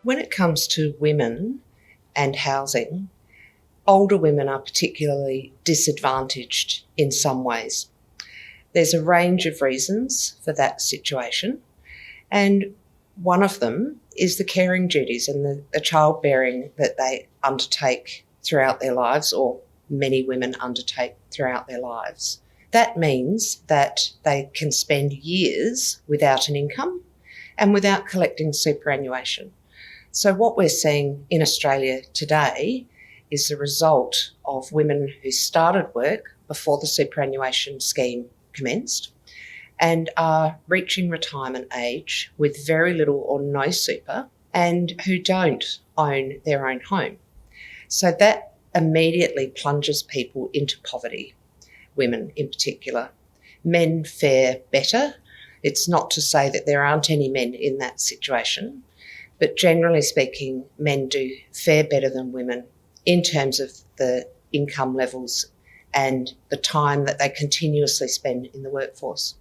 When it comes to women and housing, older women are particularly disadvantaged in some ways. There's a range of reasons for that situation, and one of them is the caring duties and the childbearing that they undertake throughout their lives, or many women undertake throughout their lives. That means that they can spend years without an income and without collecting superannuation. So what we're seeing in Australia today is the result of women who started work before the superannuation scheme commenced and are reaching retirement age with very little or no super, and who don't own their own home. So that immediately plunges people into poverty, women in particular. Men fare better. It's not to say that there aren't any men in that situation, but generally speaking, men do fare better than women in terms of the income levels and the time that they continuously spend in the workforce.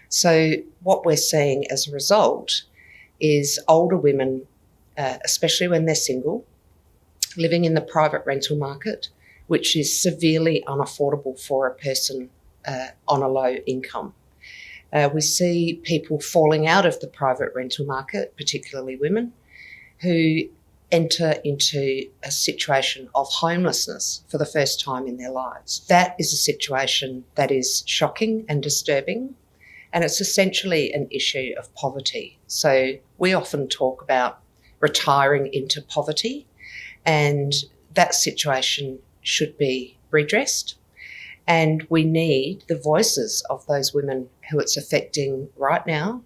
So what we're seeing as a result is older women, especially when they're single, living in the private rental market, which is severely unaffordable for a person on a low income. We see people falling out of the private rental market, particularly women, who enter into a situation of homelessness for the first time in their lives. That is a situation that is shocking and disturbing, and it's essentially an issue of poverty. So we often talk about retiring into poverty, and that situation should be redressed. And we need the voices of those women who it's affecting right now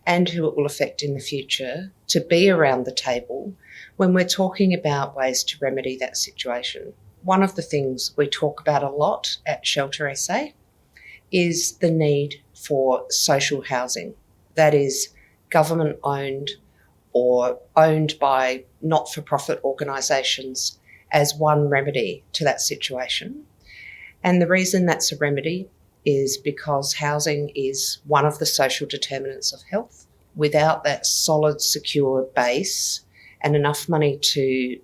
and who it will affect in the future to be around the table when we're talking about ways to remedy that situation. One of the things we talk about a lot at Shelter SA is the need for social housing that is government owned or owned by not-for-profit organisations as one remedy to that situation. And the reason that's a remedy is because housing is one of the social determinants of health. Without that solid, secure base and enough money to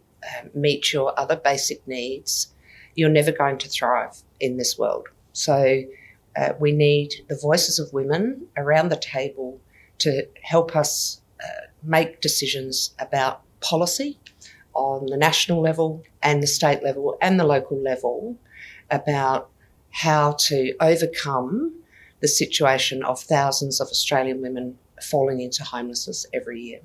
meet your other basic needs, you're never going to thrive in this world. So we need the voices of women around the table to help us make decisions about policy on the national level and the state level and the local level about how to overcome the situation of thousands of Australian women falling into homelessness every year.